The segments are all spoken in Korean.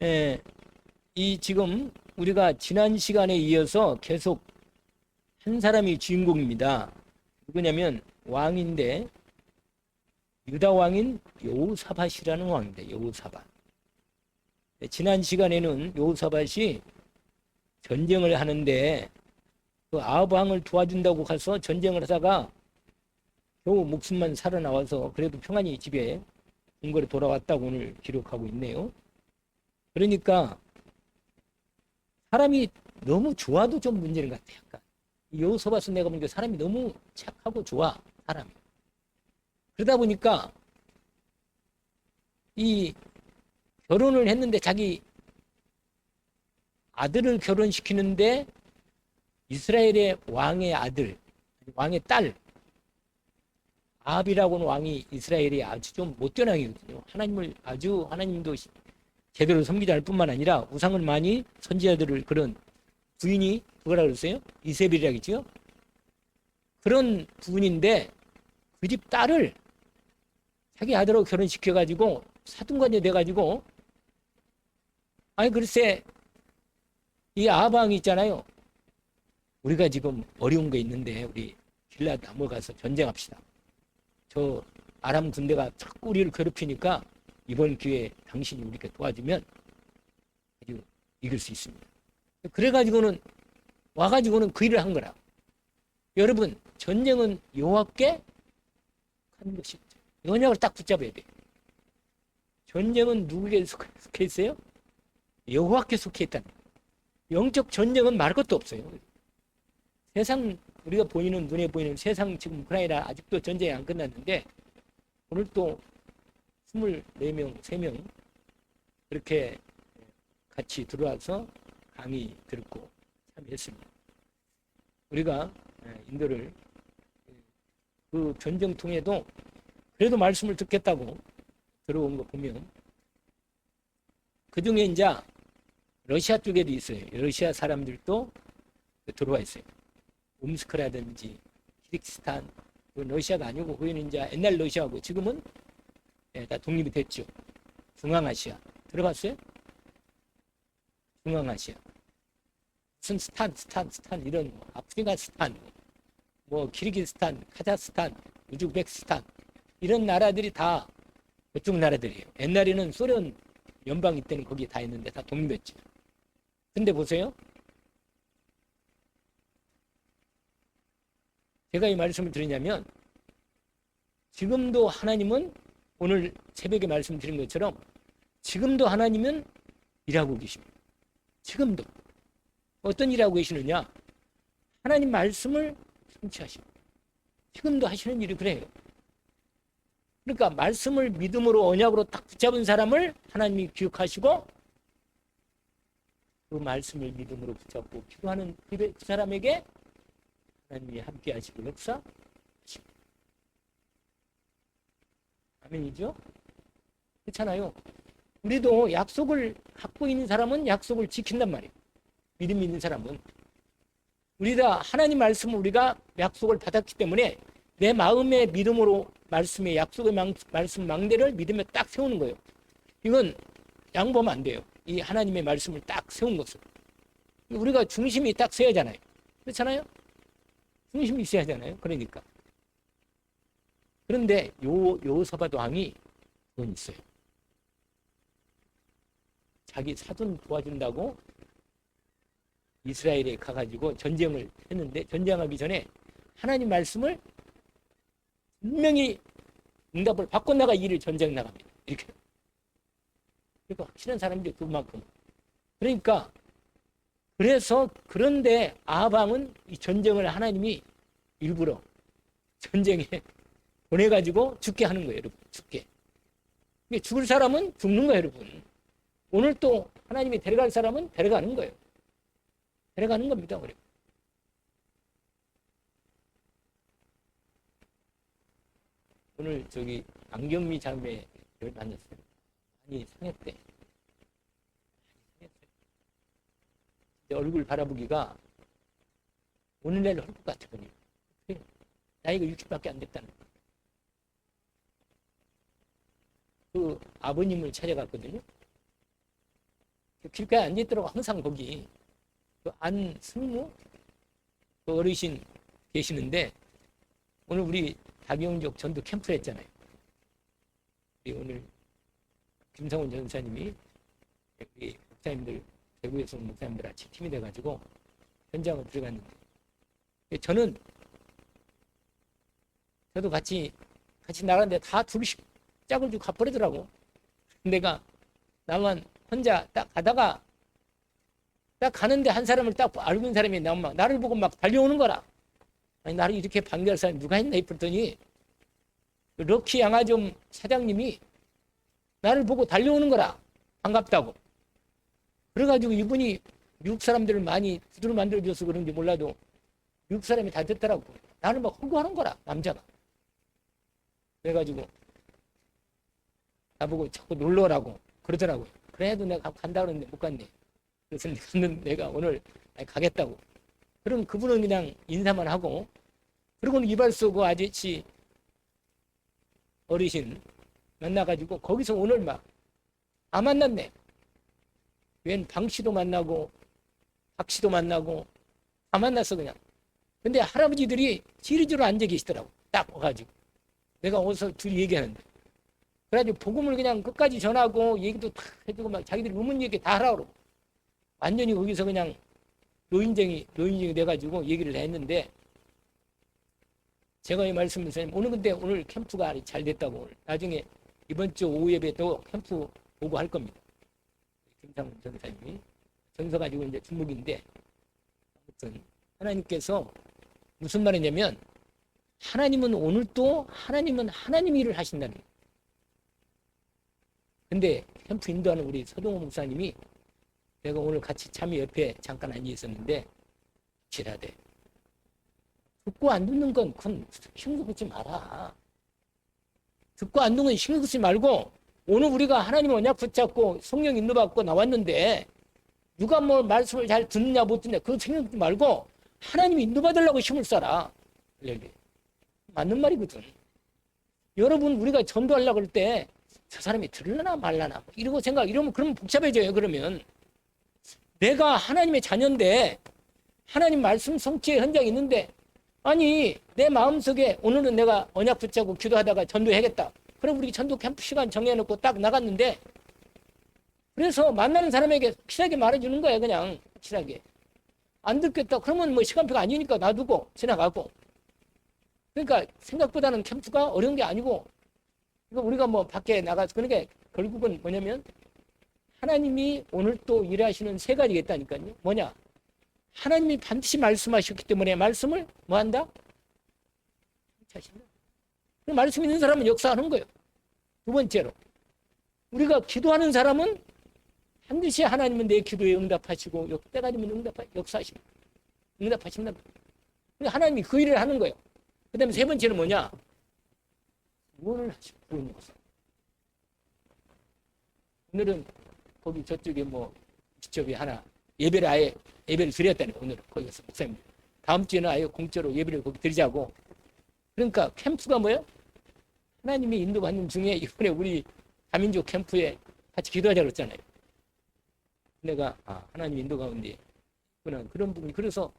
예, 이 지금 우리가 지난 시간에 이어서 계속 한 사람이 주인공입니다. 누구냐면 왕인데 유다 왕인 여호사밧이라는 왕인데 여호사밧. 지난 시간에는 여호사밧이 전쟁을 하는데 그 아합 왕을 도와준다고 가서 전쟁을 하다가 겨우 목숨만 살아나와서 그래도 평안히 집에 궁궐에 돌아왔다고 오늘 기록하고 있네요. 그러니까 사람이 너무 좋아도 좀 문제인 것 같아요. 약간. 여호사밧은 내가 보니까 사람이 너무 착하고 좋아, 사람이. 그러다 보니까 이 결혼을 했는데 자기 아들을 결혼시키는데 이스라엘의 왕의 아들, 왕의 딸, 아합이라고는 왕이 이스라엘이 아주 좀 못된 왕이거든요. 하나님도 제대로 섬기지 않을 뿐만 아니라 우상을 많이 선지자들을 그런 부인이 누구라 그랬어요? 이세벨이라겠죠? 그런 부인인데 그 집 딸을 자기 아들하고 결혼시켜가지고 사돈관계 돼가지고 아니 글쎄 이 아합 왕이 있잖아요. 우리가 지금 어려운 게 있는데 우리 길랏 넘어가서 전쟁합시다. 저 아람 군대가 자꾸 우리를 괴롭히니까 이번 기회에 당신이 우리께 도와주면 아주 이길 수 있습니다. 그래가지고는 와가지고는 그 일을 한 거라. 여러분 전쟁은 여호와께 하는 것이 언약을 딱 붙잡아야 돼. 전쟁은 누구에게 속해 있어요? 여호와께 속해 있다는 거예요. 영적 전쟁은 말할 것도 없어요. 세상 우리가 보이는 눈에 보이는 세상 지금 우크라이나 아직도 전쟁이 안 끝났는데 오늘 또 24명, 3명 그렇게 같이 들어와서 강의 듣고 참여했습니다. 우리가 인도를 그 전쟁통에도 그래도 말씀을 듣겠다고 들어온 거 보면 그 중에 이제 러시아 쪽에도 있어요. 러시아 사람들도 들어와 있어요. 옴스크라든지 키르기스탄, 러시아가 아니고 거기는 이제 옛날 러시아고 지금은 다 독립이 됐죠. 중앙아시아 들어봤어요? 중앙아시아 무슨 스탄 이런 아프가니스탄, 뭐 키르기스탄, 카자흐스탄, 우즈베키스탄 이런 나라들이 다 그쪽 나라들이에요. 옛날에는 소련 연방이 때는 거기 다 있는데 다 독립했죠. 근데 보세요. 제가 이 말씀을 드리냐면 지금도 하나님은 오늘 새벽에 말씀드린 것처럼 지금도 하나님은 일하고 계십니다. 지금도. 어떤 일하고 계시느냐? 하나님 말씀을 성취하십니다. 지금도 하시는 일이 그래요. 그러니까 말씀을 믿음으로 언약으로 딱 붙잡은 사람을 하나님이 기억하시고 그 말씀을 믿음으로 붙잡고 기도하는 그 사람에게 하나님이 함께 하시고 역사하십니다. 아멘이죠? 그렇잖아요. 우리도 약속을 갖고 있는 사람은 약속을 지킨단 말이에요. 믿음 있는 사람은. 우리가 하나님 말씀을 우리가 약속을 받았기 때문에 내 마음의 믿음으로 말씀의 약속의 말씀 망대를 믿음에 딱 세우는 거예요. 이건 양보하면 안 돼요. 이 하나님의 말씀을 딱 세운 것을. 우리가 중심이 딱 서야 하잖아요. 그렇잖아요? 중심이 있어야 하잖아요. 그러니까. 그런데 여호사밧 왕이 그건 있어요. 자기 사돈 도와준다고 이스라엘에 가가지고 전쟁을 했는데 전쟁하기 전에 하나님 말씀을 분명히 응답을 받고 나가 일을 전쟁 나갑니다. 이렇게. 그러니까 확실한 사람들이 그만큼. 그러니까 그래서 그런데 아합 왕은 이 전쟁을 하나님이 일부러 전쟁에 보내가지고 죽게 하는 거예요, 여러분. 죽게. 죽을 사람은 죽는 거예요, 여러분. 오늘 또 하나님이 데려갈 사람은 데려가는 거예요. 데려가는 겁니다, 우리. 오늘 저기 안경미 자매를 만났어요. 많이 상했대. 얼굴 바라보기가 오늘날 헐것 같거든요. 나이가 60밖에 안 됐다는 거. 그 아버님을 찾아갔거든요. 길가에 앉아있더라고. 항상 거기 그 안승무 그 어르신 계시는데 오늘 우리 다경족 전도 캠프를 했잖아요. 오늘 김성훈 전사님이 우리 목사님들 대구에서 온 목사님들 같이 팀이 돼가지고 현장을 들어갔는데 저도 같이 나갔는데 다 둘씩 짝을 주고 가버리더라고. 내가 나만 혼자 딱 가다가 딱 가는데 한 사람을 딱 알고 있는 사람이 나를 보고 막 달려오는 거라. 아니 나를 이렇게 반겨할 사람이 누가 있나 싶었더니 럭키 양화점 사장님이 나를 보고 달려오는 거라. 반갑다고. 그래가지고 이분이 미국 사람들을 많이 두드러 만들어줘서 그런지 몰라도 미국 사람이 다 됐더라고. 나를 막 허구하는 거라. 남자가. 그래가지고 나보고 자꾸 놀러 오라고 그러더라고요. 그래도 내가 간다 그러는데 못 갔네. 그래서 내가 오늘 가겠다고. 그럼 그분은 그냥 인사만 하고, 그리고는 이발소 그 아저씨 어르신 만나가지고 거기서 오늘 막 다 만났네. 웬 방씨도 만나고 박씨도 만나고 다 만났어 그냥. 근데 할아버지들이 지리지로 앉아 계시더라고. 딱 와가지고 내가 어디서 둘이 얘기하는데, 그래가지고 복음을 그냥 끝까지 전하고 얘기도 다 해주고 막 자기들이 의문 얘기 다 하라고 그러고 완전히 거기서 그냥 노인정이 돼가지고 얘기를 했는데, 제가 이 말씀을 드리면 오늘 캠프가 잘 됐다고, 오늘 나중에 이번 주 오후 예배도 캠프 보고 할 겁니다. 김상훈 전사님이 전서 가지고 이제 주목인데, 아무튼 하나님께서 무슨 말이냐면 하나님은 오늘도 하나님 일을 하신다는 거예요. 근데 캠프 인도하는 우리 서동호 목사님이, 내가 오늘 같이 참여 옆에 잠깐 앉아 있었는데 지라대 듣고 안 듣는 건 그건 신경 쓰지 마라. 듣고 안 듣는 건 신경 쓰지 말고, 오늘 우리가 하나님 언약 붙잡고 성령 인도 받고 나왔는데 누가 뭐 말씀을 잘 듣느냐 못 듣느냐 그거 신경 쓰지 말고 하나님이 인도 받으려고 힘을 써라. 맞는 말이거든. 여러분 우리가 전도하려고 할 때 저 사람이 들으려나 말라나 이러면 그러면 복잡해져요. 그러면 내가 하나님의 자녀인데 하나님 말씀 성취의 현장에 있는데, 아니 내 마음속에 오늘은 내가 언약 붙잡고 기도하다가 전도해야겠다. 그럼 우리 전도 캠프 시간 정해놓고 딱 나갔는데, 그래서 만나는 사람에게 확실하게 말해주는 거야. 그냥 확실하게. 안 듣겠다 그러면 뭐 시간표가 아니니까 놔두고 지나가고. 그러니까 생각보다는 캠프가 어려운 게 아니고, 이거 우리가 뭐 밖에 나가서, 그러니까 결국은 뭐냐면 하나님이 오늘 또 일하시는 세 가지가 있다니까요. 뭐냐? 하나님이 반드시 말씀하셨기 때문에 말씀을 뭐 한다? 그 말씀 있는 사람은 역사하는 거예요. 두 번째로, 우리가 기도하는 사람은 반드시 하나님은 내 기도에 응답하시고 때가 되면 역사하십니다. 응답하십니다. 하나님이 그 일을 하는 거예요. 그 다음에 세 번째는 뭐냐? 뭘 하시고 오늘은 거기 저쪽에 뭐 기적이 하나 예배를 드렸다니. 오늘은 거기서 목사님 다음 주에는 아예 공짜로 예배를 거기 드리자고. 그러니까 캠프가 뭐예요? 하나님이 인도받는 중에 이번에 우리 다민족 캠프에 같이 기도하자고 그랬잖아요. 내가 하나님 인도 가운데 그런 부분이, 그래서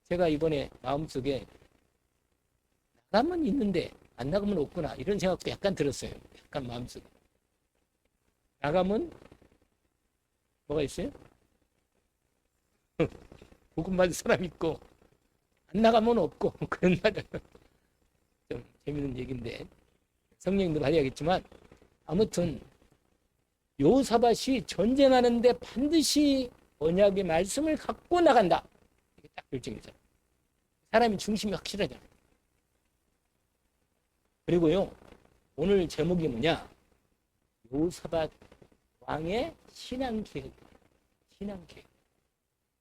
제가 이번에 마음속에 나가면 있는데 안 나가면 없구나 이런 생각도 약간 들었어요. 약간 마음속에. 나가면 뭐가 있어요? 복음 받을 사람 있고 안 나가면 없고 그런 말은 좀 재밌는 얘기인데 성령님도 받아야겠지만, 아무튼 요사밧이 전쟁하는데 반드시 언약의 말씀을 갖고 나간다. 이게 딱 결정이잖아요. 사람이 중심이 확실하잖아요. 그리고요, 오늘 제목이 뭐냐? 요사밧 왕의 신앙계획. 신앙계획.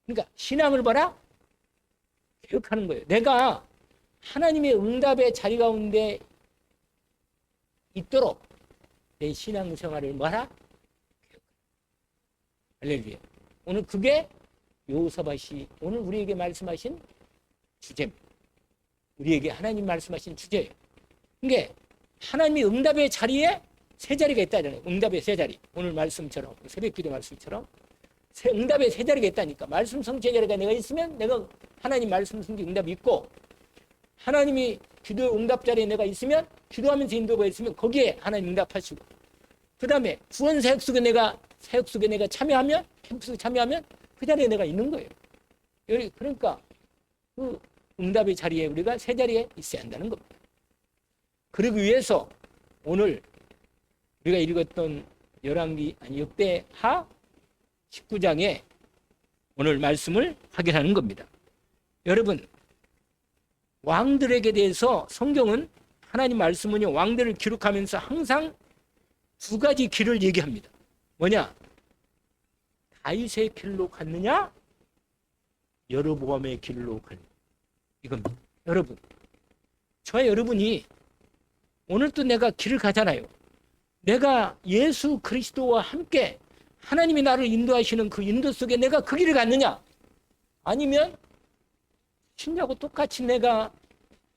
그러니까 신앙을 봐라? 계획하는 거예요. 내가 하나님의 응답의 자리 가운데 있도록 내 신앙생활을 뭐하라? 할렐루야. 오늘 그게 요사밧이 오늘 우리에게 말씀하신 주제입니다. 우리에게 하나님 말씀하신 주제예요. 그게 하나님이 응답의 자리에 세 자리가 있다잖아요. 응답의 세 자리. 오늘 말씀처럼, 새벽 기도 말씀처럼 응답의 세 자리가 있다니까. 말씀 성취의 자리가 내가 있으면 내가 하나님 말씀 성취 응답이 있고, 하나님이 기도 응답 자리에 내가 있으면 기도하면서 인도가 있으면 거기에 하나님 응답하시고, 그 다음에 구원 사역 속에 내가 참여하면, 캠프 속에 참여하면 그 자리에 내가 있는 거예요. 그러니까 그 응답의 자리에 우리가 세 자리에 있어야 한다는 겁니다. 그러기 위해서 오늘 우리가 읽었던 역대하 19장에 오늘 말씀을 확인하는 겁니다. 여러분, 왕들에게 대해서 성경은, 하나님 말씀은요, 왕들을 기록하면서 항상 두 가지 길을 얘기합니다. 뭐냐? 다윗의 길로 갔느냐, 여로보암의 길로 갔느냐. 이겁니다. 여러분, 저와 여러분이 오늘 또 내가 길을 가잖아요. 내가 예수 그리스도와 함께 하나님이 나를 인도하시는 그 인도 속에 내가 그 길을 갔느냐, 아니면 신자하고 똑같이 내가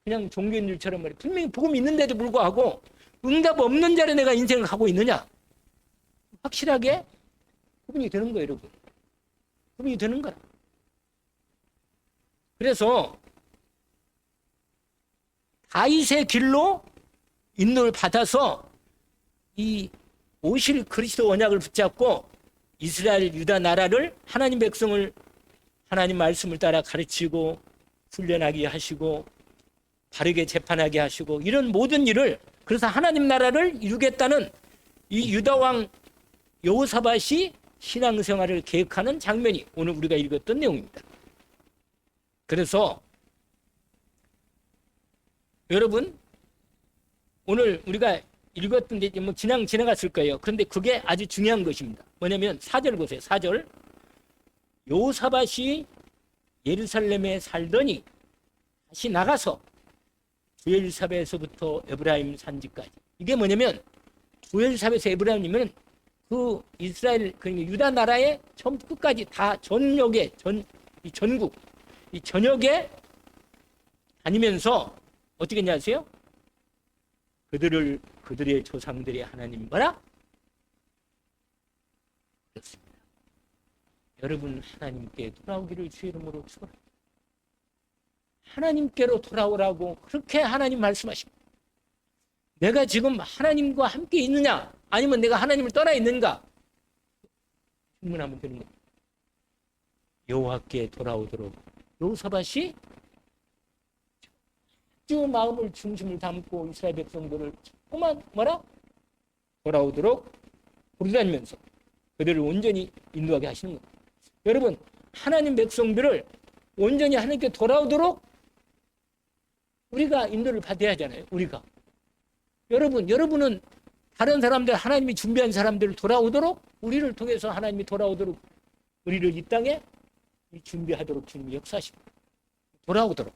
그냥 종교인들처럼 말이야, 분명히 복음이 있는데도 불구하고 응답 없는 자리에 내가 인생을 가고 있느냐, 확실하게 구분이 되는 거예요, 여러분. 구분이 되는 거라. 그래서 다윗의 길로 인도를 받아서 이 오실 그리스도 언약을 붙잡고 이스라엘 유다 나라를, 하나님 백성을 하나님 말씀을 따라 가르치고 훈련하게 하시고 바르게 재판하게 하시고, 이런 모든 일을, 그래서 하나님 나라를 이루겠다는 이 유다 왕 여호사밧이 신앙생활을 계획하는 장면이 오늘 우리가 읽었던 내용입니다. 그래서 여러분, 오늘 우리가 읽었던데 뭐 지나갔을 거예요. 그런데 그게 아주 중요한 것입니다. 뭐냐면 4절 보세요. 4절. 여호사밧이 예루살렘에 살더니 다시 나가서 부엘사벳에서부터 에브라임 산지까지. 이게 뭐냐면 부엘사벳에서 에브라임이면 그 이스라엘, 그 유다 나라의 처음부터 끝까지 다 전역에, 전국, 이 전역에 다니면서 어떻게 했냐 아세요? 그들의 조상들이 하나님 뭐라? 그렇습니다. 여러분, 하나님께 돌아오기를 주의 이름으로 축원합니다. 하나님께로 돌아오라고 그렇게 하나님 말씀하십니다. 내가 지금 하나님과 함께 있느냐, 아니면 내가 하나님을 떠나 있는가? 질문하면 되는 겁니다. 여호와께 돌아오도록 여호사밧이 아주 마음을 중심을 담고 이스라엘 백성들을 자꾸만 뭐라? 돌아오도록 부르다니면서 그들을 온전히 인도하게 하시는 겁니다. 여러분, 하나님 백성들을 온전히 하나님께 돌아오도록 우리가 인도를 받아야 하잖아요. 우리가. 여러분은 다른 사람들, 하나님이 준비한 사람들을 돌아오도록, 우리를 통해서 하나님이 돌아오도록, 우리를 이 땅에 준비하도록 주님이 역사하십니다. 돌아오도록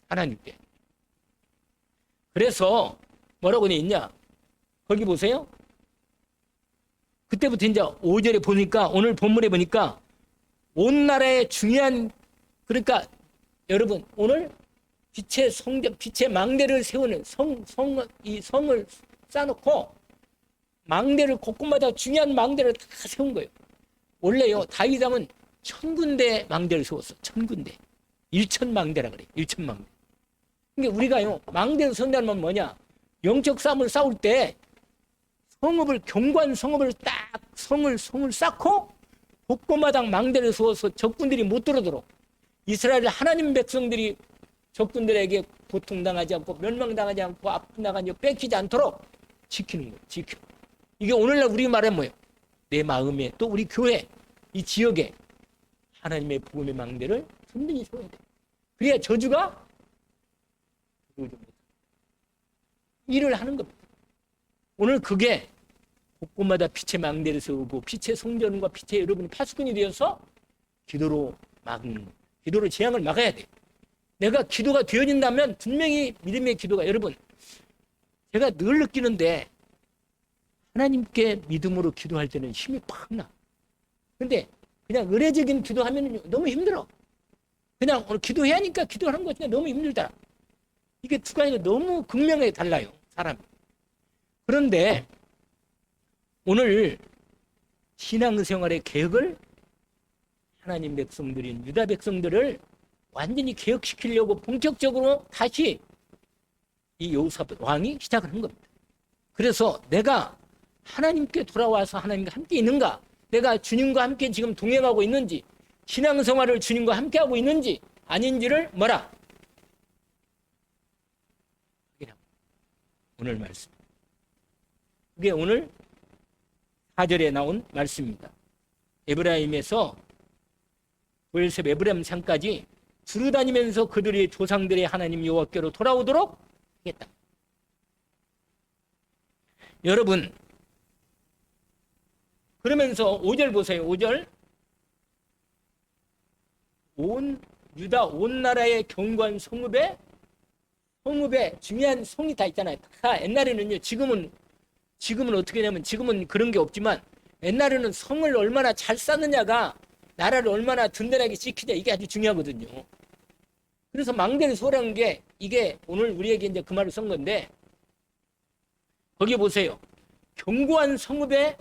하나님께. 그래서 뭐라고 되어 있냐? 거기 보세요. 그때부터 이제 5절에 보니까, 오늘 본문에 보니까 온 나라의 중요한, 그러니까 여러분, 오늘 빛의 성전, 빛의 망대를 세우는 이 성을 쌓아놓고 망대를 곳곳마다 중요한 망대를 다 세운 거예요. 원래요, 다윗 왕은 1000군데 망대를 세웠어. 1000군데. 1000망대라 그래요. 1000망대. 그러니까 우리가요, 망대를 세운다는 건 뭐냐? 영적 싸움을 싸울 때 성읍을, 견고한 성읍을 딱 성을 쌓고 곳곳마다 망대를 세워서 적군들이 못 들어오도록, 이스라엘 하나님 백성들이 적군들에게 고통당하지 않고 멸망당하지 않고 아픔당하지 않고 뺏기지 않도록 지키는 거예요. 지켜. 이게 오늘날 우리 말에 뭐예요? 내 마음에, 또 우리 교회, 이 지역에 하나님의 복음의 망대를 든든히 세워야 돼. 그래야 저주가 일을 하는 겁니다. 오늘 그게 곳곳마다 빛의 망대를 세우고 빛의 성전과 빛의 여러분이 파수꾼이 되어서 기도로 막는 거예요. 기도로 재앙을 막아야 돼. 내가 기도가 되어진다면 분명히 믿음의 기도가, 여러분, 제가 늘 느끼는데 하나님께 믿음으로 기도할 때는 힘이 팍 나. 근데 그냥 의례적인 기도하면 너무 힘들어. 그냥 오늘 기도해야 하니까 기도하는 거 그냥 너무 힘들다. 이게 두 가지가 너무 극명하게 달라요, 사람이. 그런데 오늘 신앙생활의 계획을 하나님 백성들인 유다 백성들을 완전히 개혁시키려고 본격적으로 다시 이 여호사밧 왕이 시작을 한 겁니다. 그래서 내가 하나님께 돌아와서 하나님과 함께 있는가, 내가 주님과 함께 지금 동행하고 있는지, 신앙생활을 주님과 함께 하고 있는지 아닌지를 뭐라? 오늘 말씀. 그게 오늘 4절에 나온 말씀입니다. 에브라임에서 보엘셉 에브라임 산까지 두루 다니면서 그들의 조상들의 하나님 여호와께로 돌아오도록 하겠다. 여러분, 그러면서 5절 보세요. 5절. 온 유다 온 나라의 견고한 성읍에 중요한 성이 다 있잖아요. 다 옛날에는요. 지금은 어떻게 되냐면 지금은 그런 게 없지만 옛날에는 성을 얼마나 잘 쌓느냐가 나라를 얼마나 든든하게 지키냐 이게 아주 중요하거든요. 그래서 망대를 소홀한 게 이게 오늘 우리에게 이제 그 말을 쓴 건데 거기 보세요. 견고한 성읍에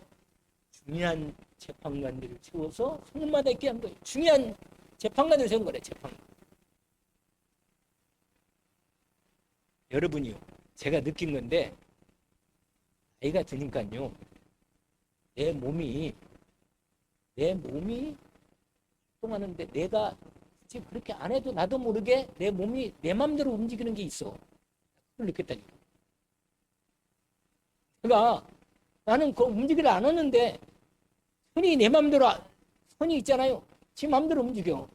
중요한 재판관들을 세워서 성읍마다 있게 한 거예요. 중요한 재판관을 세운 거래. 재판관. 여러분이요. 제가 느낀 건데 나이가 드니까요. 내 몸이 활동하는데 내가 지금 그렇게 안 해도 나도 모르게 내 몸이 내 맘대로 움직이는 게 있어. 그걸 느꼈다니까. 그러니까 나는 그 움직이를 안 하는데 손이 내 맘대로 손이 있잖아요. 지 맘대로 움직여.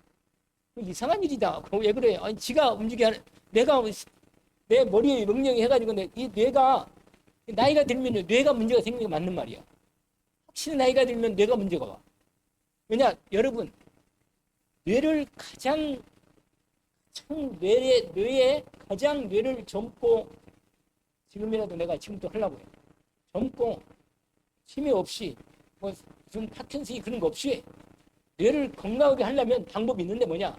이상한 일이다. 왜 그래? 아니 지가 움직여 하는 내가 내 머리에 명령이 해가지고 이 뇌가 나이가 들면 뇌가 문제가 생기는 게 맞는 말이야. 확실히 나이가 들면 뇌가 문제가 와. 왜냐 여러분 뇌에 가장 뇌를 젊고 지금이라도 내가 지금도 하려고 해. 젊고 치매 없이 뭐 무슨 파킨슨이 그런 거 없이 뇌를 건강하게 하려면 방법이 있는데 뭐냐?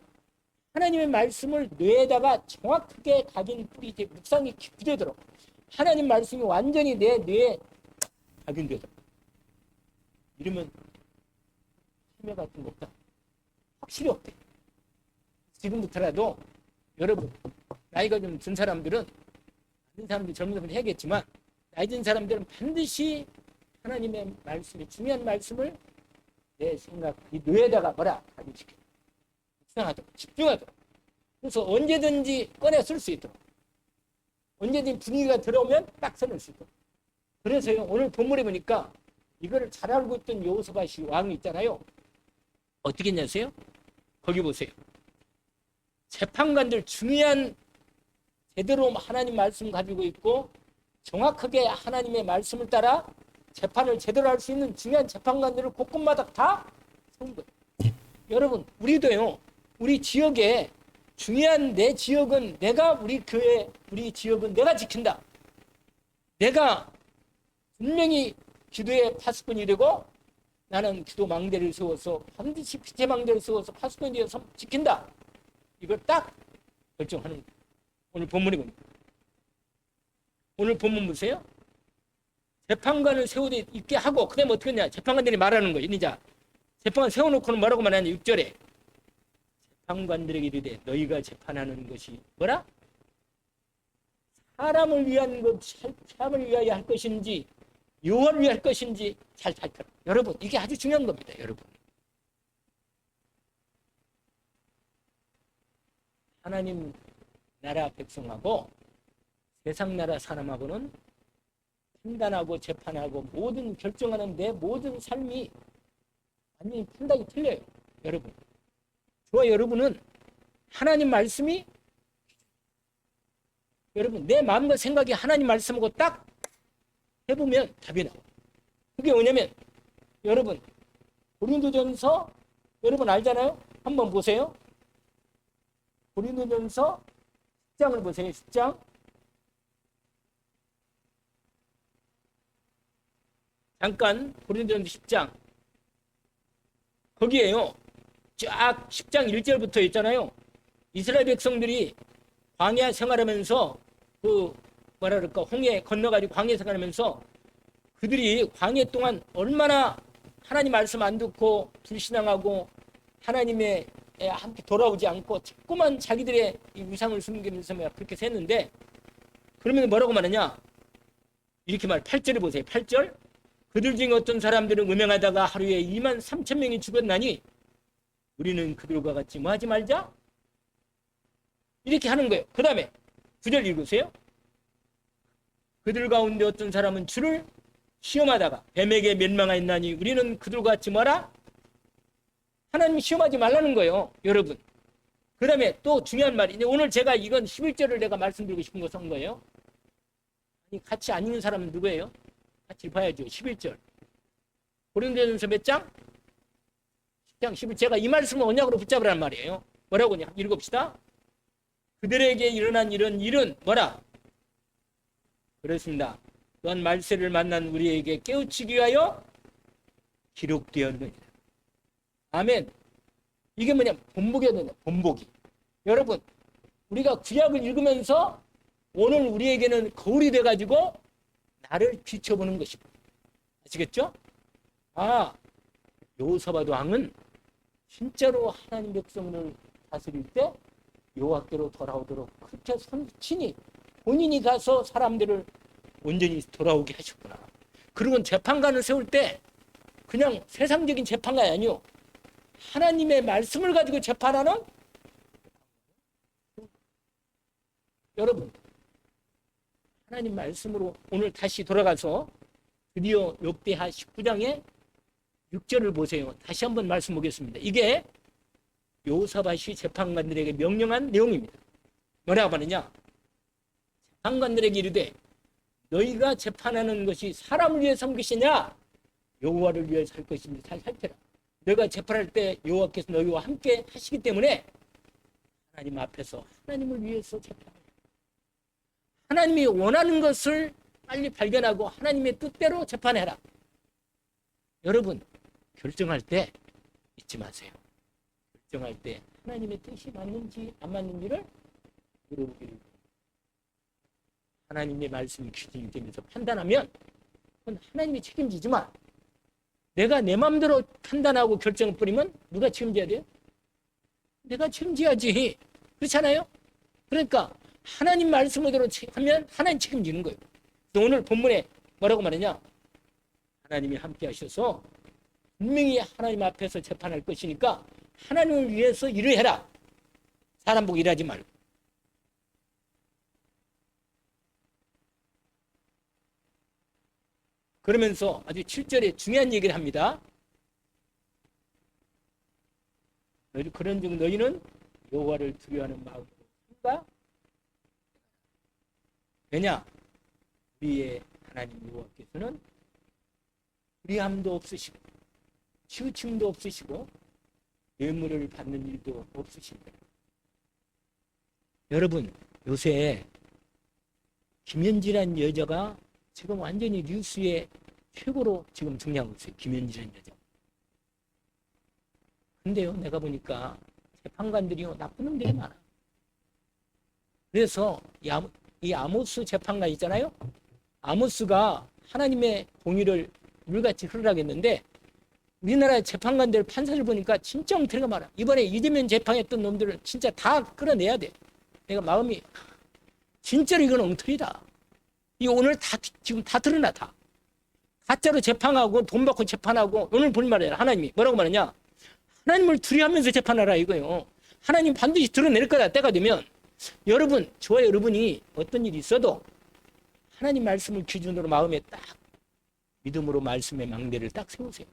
하나님의 말씀을 뇌에다가 정확하게 각인 뿌리지 묵상이 깊이되도록 하나님 말씀이 완전히 내 뇌에 각인되도록 이러면 치매 같은 거 없다. 확실히 없대. 지금부터라도 여러분 나이가 좀 든 사람들은 든 사람들 젊은 사람들 해야겠지만 나이 든 사람들은 반드시 하나님의 말씀이 중요한 말씀을 내 생각 이 뇌에다가 뭐라 각인시켜 묵상하도록 집중하도록 그래서 언제든지 꺼내 쓸 수 있도록 언제든지 분위기가 들어오면 딱 써낼 수 있도록 그래서요 오늘 본문에 보니까 이거를 잘 알고 있던 여호사밧이 왕이 있잖아요. 어떻게 했냐세요? 거기 보세요. 재판관들 중요한 제대로 하나님 말씀 가지고 있고 정확하게 하나님의 말씀을 따라 재판을 제대로 할 수 있는 중요한 재판관들을 곳곳마다 다 세운 거예요. 여러분 우리도요. 우리 지역에 중요한 내 지역은 내가 우리 교회 우리 지역은 내가 지킨다. 내가 분명히 기도의 파수꾼이 되고 나는 기도 망대를 세워서 반드시 빛의 망대를 세워서 파수꾼이 되어서 지킨다. 이걸 딱 결정하는 거예요. 오늘 본문이 뭡니까? 오늘 본문 보세요. 재판관을 세우되 있게 하고 그 다음에 어떻게 했냐. 재판관들이 말하는 거예요. 이제 재판관 세워놓고는 뭐라고 말하냐. 6절에 재판관들에게 이르되 너희가 재판하는 것이 뭐라? 사람을 위한 것, 사람을 위하여 할 것인지 여호와를 위할 것인지 잘 살펴라. 여러분 이게 아주 중요한 겁니다. 여러분 하나님 나라 백성하고 세상 나라 사람하고는 판단하고 재판하고 모든 결정하는 내 모든 삶이 완전히 판단이 틀려요. 여러분 저와 여러분은 하나님 말씀이 여러분 내 마음과 생각이 하나님 말씀하고 딱 해보면 답이 나와요. 그게 뭐냐면 여러분 고린도전서 여러분 알잖아요. 한번 보세요. 고린도전서 10장을 보세요. 10장 잠깐 고린도전서 10장 거기에요. 쫙 10장 1절부터 있잖아요. 이스라엘 백성들이 광야 생활하면서 그 뭐라 그럴까 홍해 건너가지고 광야 생활하면서 그들이 광야 동안 얼마나 하나님 말씀 안 듣고 불신앙하고 하나님의 함께 돌아오지 않고 자꾸만 자기들의 이 우상을 숨기면서 그렇게 샜는데, 그러면 뭐라고 말하냐? 이렇게 8절에 보세요. 8절. 그들 중에 어떤 사람들은 음행하다가 하루에 2만 3천 명이 죽었나니 우리는 그들과 같이 뭐 하지 말자? 이렇게 하는 거예요. 그 다음에 9절 읽으세요. 그들 가운데 어떤 사람은 주를 시험하다가 뱀에게 멸망하였나니 우리는 그들과 같이 뭐라? 하나님 시험하지 말라는 거예요, 여러분. 그 다음에 또 중요한 말이, 오늘 제가 이건 11절을 내가 말씀드리고 싶은 거 쓴 거예요. 같이 안 읽는 사람은 누구예요? 같이 봐야죠. 11절. 고린도전서 몇 장? 10장 11. 제가 이 말씀을 언약으로 붙잡으란 말이에요. 뭐라고 읽읍시다. 그들에게 일어난 이런 일은 뭐라? 그렇습니다. 또한 말세를 만난 우리에게 깨우치기 위하여 기록되었느니라. 아멘. 이게 뭐냐? 본보기였느냐? 본보기. 여러분, 우리가 구약을 읽으면서 오늘 우리에게는 거울이 돼가지고 나를 비춰보는 것입니다. 아시겠죠? 여호사밧 왕은 진짜로 하나님 백성을 다스릴 때 여호와께로 돌아오도록 그렇게 친히 본인이 가서 사람들을 온전히 돌아오게 하셨구나. 그리고 재판관을 세울 때 그냥 세상적인 재판관이 아니요, 하나님의 말씀을 가지고 재판하는, 여러분, 하나님 말씀으로 오늘 다시 돌아가서 드디어 역대하 19장의 6절을 보세요. 다시 한번 말씀 보겠습니다. 이게 여호사밧이 재판관들에게 명령한 내용입니다. 뭐라고 하느냐? 재판관들에게 이르되 너희가 재판하는 것이 사람을 위해 선 것이냐 여호와를 위해 살 것인지 잘 살펴라. 너희가 재판할 때 여호와께서 너희와 함께 하시기 때문에 하나님 앞에서 하나님을 위해서 재판하라. 하나님이 원하는 것을 빨리 발견하고 하나님의 뜻대로 재판해라. 여러분, 결정할 때 잊지 마세요. 결정할 때 하나님의 뜻이 맞는지 안 맞는지를 물어보기를. 하나님의 말씀이 기준이 되면서 판단하면 그건 하나님이 책임지지만 내가 내 마음대로 판단하고 결정을 뿌리면 누가 책임져야 돼요? 내가 책임져야지. 그렇잖아요? 그러니까 하나님 말씀대로 하면 하나님 책임지는 거예요. 오늘 본문에 뭐라고 말하냐? 하나님이 함께 하셔서 분명히 하나님 앞에서 재판할 것이니까 하나님을 위해서 일을 해라. 사람 보고 일하지 말고. 그러면서 아주 7절에 중요한 얘기를 합니다. 그런즉 너희는 여호와를 두려워하는 마음으로 살까? 왜냐? 우리의 하나님 여호와께서는 불의함도 없으시고 치우침도 없으시고 뇌물을 받는 일도 없으십니다. 여러분, 요새 김연지라는 여자가 지금 완전히 뉴스에 최고로 지금 등장하고 있어요. 김연지라는 여자. 근데요, 내가 보니까 재판관들이요, 나쁜 놈들이 많아. 그래서 이 아모스 재판관 있잖아요. 아모스가 하나님의 공의를 물같이 흐르라고 했는데 우리나라의 재판관들 판사를 보니까 진짜 엉터리가 많아. 이번에 이재명 재판했던 놈들을 진짜 다 끌어내야 돼. 내가 마음이 진짜로 이건 엉터리다. 이거 오늘 지금 다 드러나. 다 가짜로 재판하고 돈 받고 재판하고. 오늘 볼 말이야. 하나님이 뭐라고 말하냐? 하나님을 두려워하면서 재판하라 이거요. 하나님 반드시 드러낼 거다. 때가 되면. 여러분, 저와 여러분이 어떤 일이 있어도 하나님 말씀을 기준으로 마음에 딱 믿음으로 말씀의 망대를 딱 세우세요.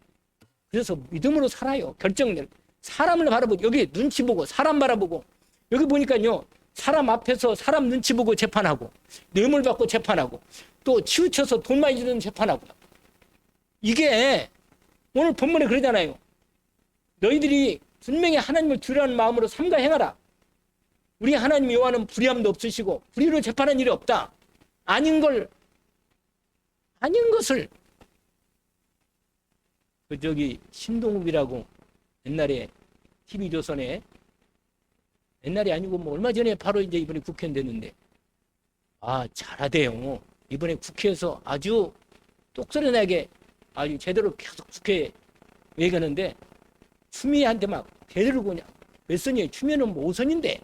그래서 믿음으로 살아요. 결정을. 사람을 바라보고, 여기 눈치 보고 사람 바라보고, 여기 보니까요, 사람 앞에서 사람 눈치 보고 재판하고, 뇌물 받고 재판하고, 또 치우쳐서 돈 많이 주는 재판하고. 이게 오늘 본문에 그러잖아요. 너희들이 분명히 하나님을 두려워하는 마음으로 삼가 행하라. 우리 하나님 여호와는 불의함도 없으시고 불의로 재판한 일이 없다. 아닌 것을 신동욱이라고 옛날에 TV조선에, 옛날이 아니고 뭐 얼마 전에 바로 이제 이번에 국회의원 됐는데, 잘하대요. 이번에 국회에서 아주 똑소리 나게 아주 제대로 계속 국회에 얘기하는데 추미애한테 막 대들고 그냥 몇 선이에요? 추면은 뭐 5선인데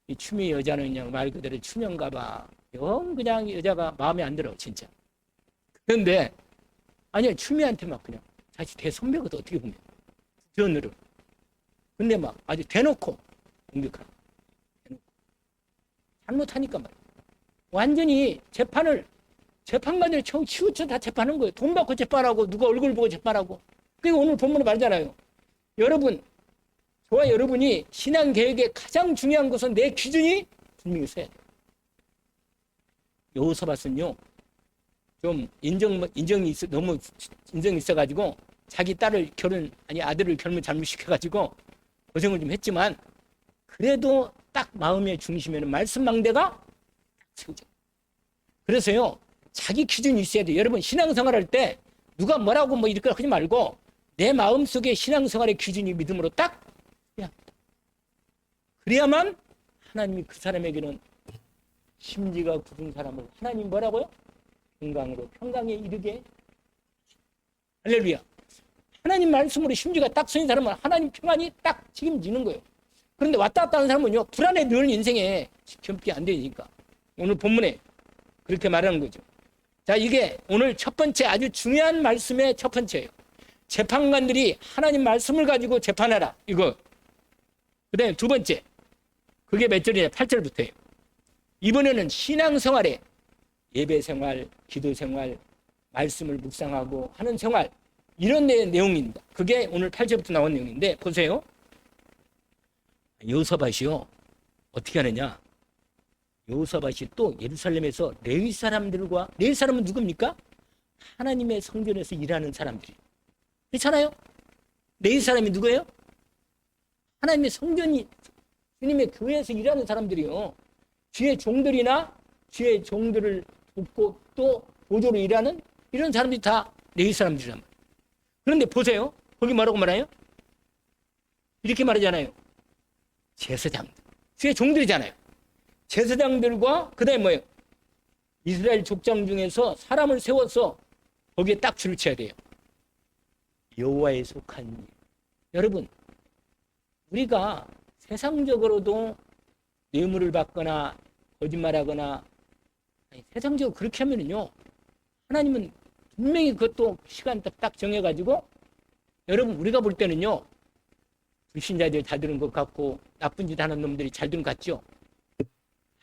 이 추미 여자는 그냥 말 그대로 추면가 봐. 영 그냥 여자가 마음에 안 들어 진짜. 그런데 아니야 추미한테 막 그냥 자기 대선배거든 어떻게 보면 전으로. 근데 막 아주 대놓고 공격하고 잘못하니까 말이야. 완전히 재판관들이 치우쳐 다 재판하는 거예요. 돈 받고 재판하고 누가 얼굴 보고 재판하고. 그리고 오늘 본문에 말하잖아요. 여러분, 저와 여러분이 신앙 개혁의 가장 중요한 것은 내 기준이 분명히 있어야 돼요. 여호사밧은요, 좀 너무 인정이 있어가지고 자기 아들을 결혼 잘못시켜가지고 고생을 좀 했지만 그래도 딱 마음의 중심에는 말씀 망대가 세우죠. 그래서요, 자기 기준이 있어야 돼요. 여러분, 신앙생활 할 때 누가 뭐라고 뭐 이렇게 하지 말고 내 마음속에 신앙생활의 기준이 믿음으로 딱 해야 합니다. 그래야만 하나님이 그 사람에게는 심지가 굳은 사람을 하나님 뭐라고요? 건강으로 평강에 이르게. 할렐루야. 하나님 말씀으로 심지가 딱 서인 사람은 하나님 평안이 딱 책임지는 거예요. 그런데 왔다 갔다 하는 사람은요, 불안에 늘 인생에 지켜먹기 안 되니까. 오늘 본문에 그렇게 말하는 거죠. 자, 이게 오늘 첫 번째 아주 중요한 말씀의 첫 번째예요. 재판관들이 하나님 말씀을 가지고 재판하라. 이거. 그 다음에 두 번째. 그게 몇 절이냐? 8절부터예요. 이번에는 신앙생활에 예배생활, 기도생활, 말씀을 묵상하고 하는 생활, 이런 내용입니다. 그게 오늘 8절부터 나온 내용인데 보세요. 여호사밧이요, 어떻게 하느냐? 여호사밧이 또 예루살렘에서 레위 사람들과, 레위 사람은 누굽니까? 하나님의 성전에서 일하는 사람들이. 그렇잖아요? 레위 사람이 누구예요? 하나님의 성전이, 주님의 교회에서 일하는 사람들이요. 주의 종들이나 주의 종들을 돕고 또 보조로 일하는 이런 사람들이 다 레위 사람들이란 말이에요. 그런데 보세요. 거기 뭐라고 말해요? 이렇게 말하잖아요. 제사장들. 주의 종들이잖아요. 제사장들과 그 다음에 뭐예요? 이스라엘 족장 중에서 사람을 세워서 거기에 딱 줄을 쳐야 돼요. 여호와에 속한 일. 여러분, 우리가 세상적으로도 뇌물을 받거나 거짓말하거나 세상적으로 그렇게 하면은요, 하나님은 분명히 그것도 시간 딱 정해가지고, 여러분 우리가 볼 때는요, 불신자들이 잘 되는 것 같고 나쁜 짓 하는 놈들이 잘 되는 것 같죠.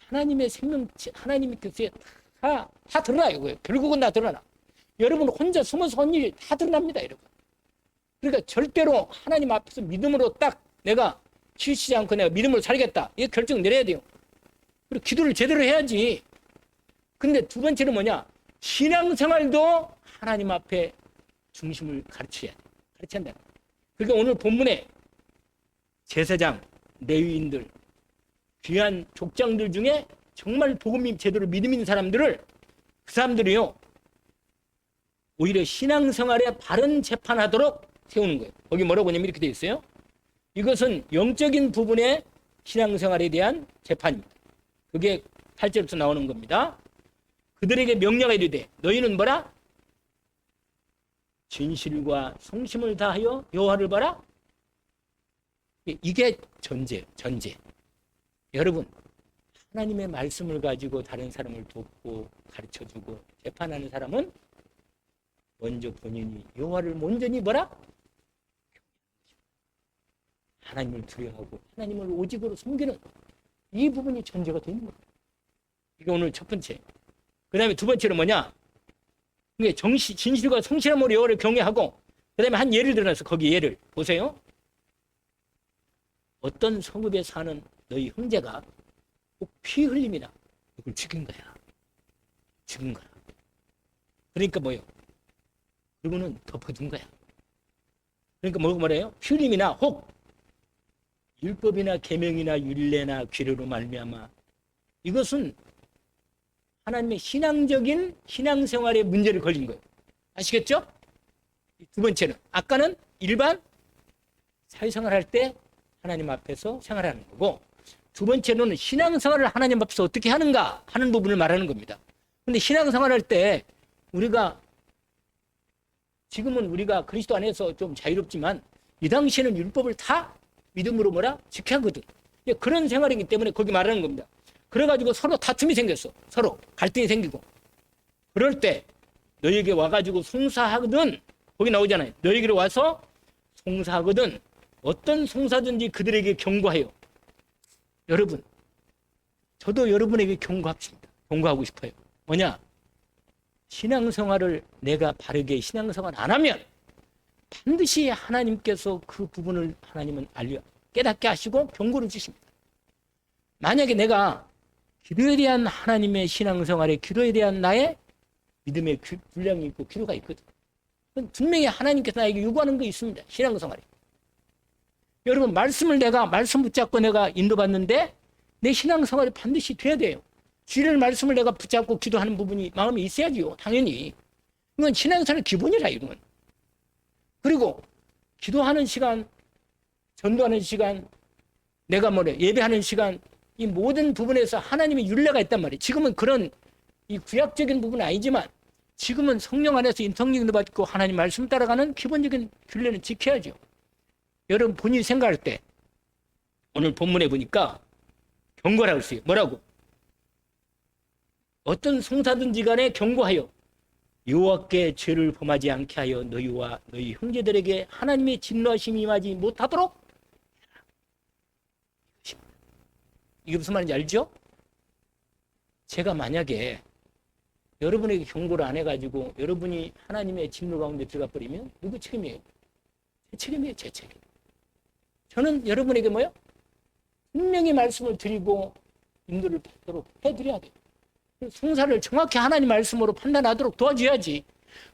하나님의 생명체, 하나님의 교수에 다 드러나요. 결국은 다 드러나. 여러분 혼자 숨어서 한 일이 다 드러납니다, 여러분. 그러니까 절대로 하나님 앞에서 믿음으로 딱 내가 치우치지 않고 내가 믿음으로 살겠다, 이 결정 내려야 돼요. 그리고 기도를 제대로 해야지. 근데 두 번째는 뭐냐? 신앙생활도 하나님 앞에 중심을 가르쳐야 돼. 가르쳐야 한다. 그러니까 오늘 본문에 제사장, 레위인들, 귀한 족장들 중에 정말 복음이 제대로 믿음 있는 사람들을, 그 사람들이요, 오히려 신앙생활에 바른 재판하도록 세우는 거예요. 거기 뭐라고 하냐면 이렇게 되어 있어요. 이것은 영적인 부분의 신앙생활에 대한 재판입니다. 그게 8절부터 나오는 겁니다. 그들에게 명령하여 이르되 너희는 뭐라? 진실과 성심을 다하여 여호와를 봐라. 이게 전제. 여러분, 하나님의 말씀을 가지고 다른 사람을 돕고 가르쳐주고 재판하는 사람은 먼저 본인이 여호와를 온전히 뭐라? 하나님을 두려워하고 하나님을 오직으로 섬기는 이 부분이 전제가 되는 거예요. 이게 오늘 첫 번째. 그 다음에 두 번째는 뭐냐? 진실과 성실함으로 여호와를 경외하고, 그 다음에 한 예를 들어서 거기 예를 보세요. 어떤 성읍에 사는 너희 형제가 꼭 피 흘림이나 누굴 죽인 거야. 그러니까 뭐예요? 그러고는 덮어준 거야. 그러니까 뭐라고 말해요? 피 흘림이나 혹 율법이나 계명이나 율례나 규례로 말미암아, 이것은 하나님의 신앙적인 신앙생활에 문제를 걸린 거예요. 아시겠죠? 두 번째는, 아까는 일반 사회생활 할 때 하나님 앞에서 생활하는 거고, 두 번째로는 신앙생활을 하나님 앞에서 어떻게 하는가 하는 부분을 말하는 겁니다. 근데 신앙생활 할 때 지금은 우리가 그리스도 안에서 좀 자유롭지만 이 당시에는 율법을 다 믿음으로 뭐라? 지켜야 하거든. 그런 생활이기 때문에 거기 말하는 겁니다. 그래가지고 서로 다툼이 생겼어. 서로 갈등이 생기고. 그럴 때 너희에게 와가지고 송사하거든. 거기 나오잖아요. 너희에게 와서 송사하거든. 어떤 송사든지 그들에게 경고하여. 여러분, 저도 여러분에게 경고합니다. 경고하고 싶어요. 뭐냐? 신앙생활을 내가 바르게 신앙생활 안 하면 반드시 하나님께서 그 부분을 하나님은 깨닫게 하시고 경고를 주십니다. 만약에 내가 기도에 대한 하나님의 신앙생활에 기도에 대한 나의 믿음의 분량이 있고 기도가 있거든. 분명히 하나님께서 나에게 요구하는 거 있습니다. 신앙생활에. 여러분, 말씀 붙잡고 내가 인도받는데 내 신앙생활이 반드시 돼야 돼요. 주일날 말씀을 내가 붙잡고 기도하는 부분이 마음에 있어야지요. 당연히. 이건 신앙생활의 기본이라 이건. 그리고 기도하는 시간, 전도하는 시간, 내가 예배하는 시간, 이 모든 부분에서 하나님의 율례가 있단 말이에요. 지금은 그런 이 구약적인 부분은 아니지만 지금은 성령 안에서 성령도 받고 하나님 말씀 따라가는 기본적인 율례는 지켜야죠. 여러분 본인이 생각할 때 오늘 본문에 보니까 경고라고 했어요. 뭐라고? 어떤 송사든지 간에 경고하여 여호와께 죄를 범하지 않게 하여 너희와 너희 형제들에게 하나님의 진노하심이 임하지 못하도록 이게 무슨 말인지 알죠? 제가 만약에 여러분에게 경고를 안 해가지고 여러분이 하나님의 진노 가운데 들어가 버리면 누구 책임이에요? 제 책임이에요. 제 책임. 저는 여러분에게 분명히 말씀을 드리고 인도를 받도록 해드려야 돼요. 송사를 정확히 하나님 말씀으로 판단하도록 도와줘야지.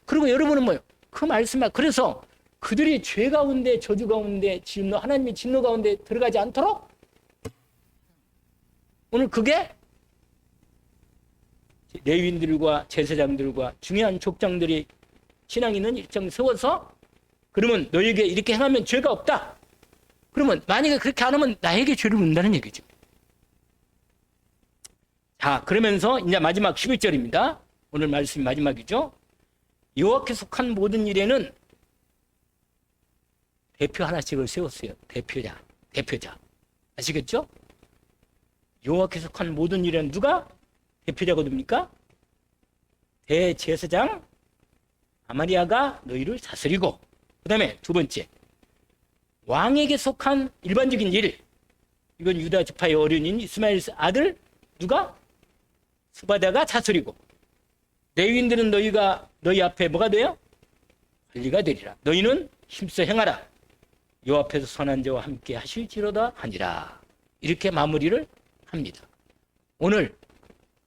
그리고 여러분은 그 말씀만 그래서 그들이 죄 가운데 저주 가운데 하나님의 진노 가운데 들어가지 않도록 오늘 그게 레위인들과 제사장들과 중요한 족장들이 신앙 있는 일정 세워서 그러면 너에게 이렇게 행하면 죄가 없다. 그러면 만약에 그렇게 안 하면 나에게 죄를 묻는다는 얘기죠. 자, 그러면서 이제 마지막 11절입니다. 오늘 말씀이 마지막이죠. 여호와께 속한 모든 일에는 대표 하나씩을 세웠어요. 대표자. 아시겠죠? 여호와께 속한 모든 일에는 누가 대표자거든요? 대제사장 아마리아가 너희를 다스리고 그 다음에 두 번째 왕에게 속한 일반적인 일 이건 유다 지파의 어른인 이스마엘 아들 누가? 스바다가 다스리고 레위인들은 너희 앞에 뭐가 돼요? 관리가 되리라. 너희는 힘써 행하라. 여호와 앞에서 선한 자와 함께 하실지로다 하니라. 이렇게 마무리를 합니다. 오늘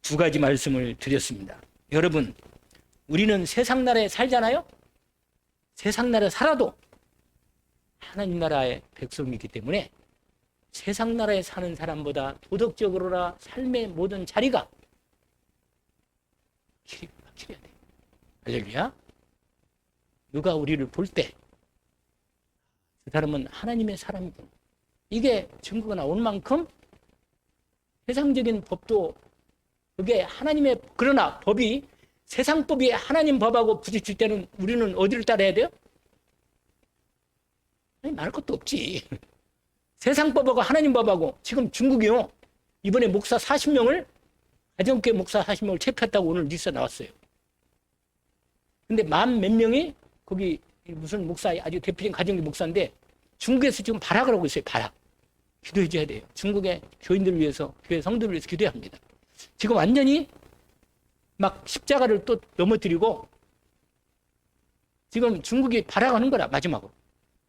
두 가지 말씀을 드렸습니다. 여러분, 우리는 세상 나라에 살잖아요? 세상 나라에 살아도 하나님 나라의 백성이기 때문에 세상 나라에 사는 사람보다 도덕적으로나 삶의 모든 자리가 확실해야 돼요. 할렐루야. 누가 우리를 볼 때 그 사람은 하나님의 사람이군. 이게 증거가 나온 만큼 세상적인 법도 그게 하나님의 그러나 법이 세상 법이 하나님 법하고 부딪힐 때는 우리는 어디를 따라야 돼요? 아니, 말할 것도 없지. 세상 법하고 하나님 법하고 지금 중국이요. 이번에 목사 40명을 가정교회 목사 40명을 체포했다고 오늘 뉴스가 나왔어요. 근데 만 몇 명이 거기 무슨 목사 아주 대표적인 가정교회 목사인데 중국에서 지금 발악을 하고 있어요. 발악. 기도해 줘야 돼요. 중국의 교인들을 위해서 교회 성도를 위해서 기도해야 합니다. 지금 완전히 막 십자가를 또 넘어뜨리고 지금 중국이 발악하는 거라 마지막으로.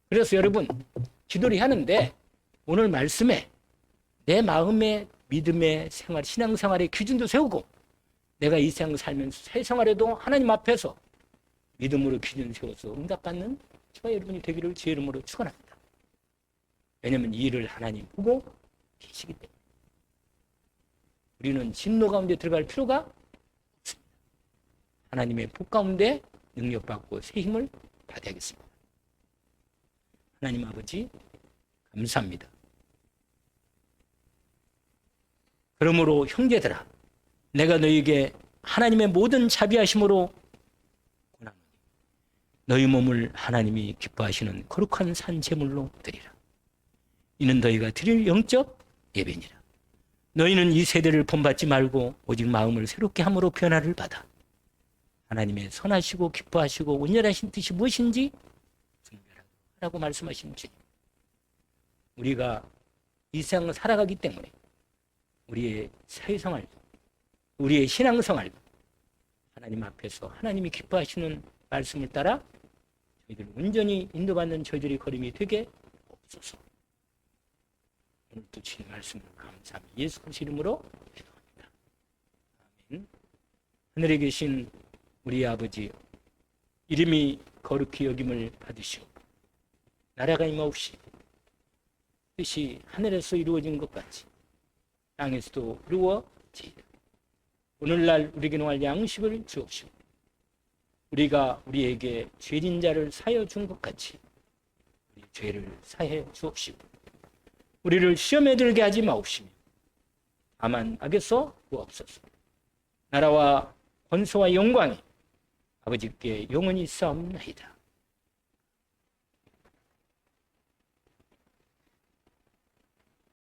그래서 여러분 기도를 하는데 오늘 말씀에 내 마음의 믿음의 생활, 신앙생활의 기준도 세우고 내가 이 세상 살면서 새 생활에도 하나님 앞에서 믿음으로 기준 세워서 응답받는 저와 여러분이 되기를 주의 이름으로 축원합니다. 왜냐하면 이 일을 하나님 보고 계시기 때문에 우리는 진노 가운데 들어갈 필요가 없습니다. 하나님의 복 가운데 능력받고 새 힘을 받아야겠습니다. 하나님 아버지 감사합니다. 그러므로 형제들아 내가 너희에게 하나님의 모든 자비하심으로 권하노니 너희 몸을 하나님이 기뻐하시는 거룩한 산 제물로 드리라. 이는 너희가 드릴 영적 예배니라. 너희는 이 세대를 본받지 말고 오직 마음을 새롭게 함으로 변화를 받아 하나님의 선하시고 기뻐하시고 온전하신 뜻이 무엇인지 분별하라고 말씀하신 주님. 우리가 이 세상을 살아가기 때문에 우리의 사회생활, 우리의 신앙생활, 하나님 앞에서 하나님이 기뻐하시는 말씀을 따라 저희들 온전히 인도받는 저희들의 걸음이 되게 없어서 오늘도 주님 말씀을 감사하며 예수 그리스도 이름으로 기도합니다. 아멘. 하늘에 계신 우리 아버지, 이름이 거룩히 여김을 받으시오. 나라가 임하옵시고 뜻이 하늘에서 이루어진 것 같이 땅에서도 이루어지이다. 오늘날 우리에게 농할 양식을 주옵시고 우리가 우리에게 죄진 자를 사하여 준 것 같이 우리 죄를 사해 주옵시고 우리를 시험에 들게 하지 마옵시며 다만 악에서 구하옵소서. 나라와 권세와 영광이 아버지께 영원히 있사옵나이다.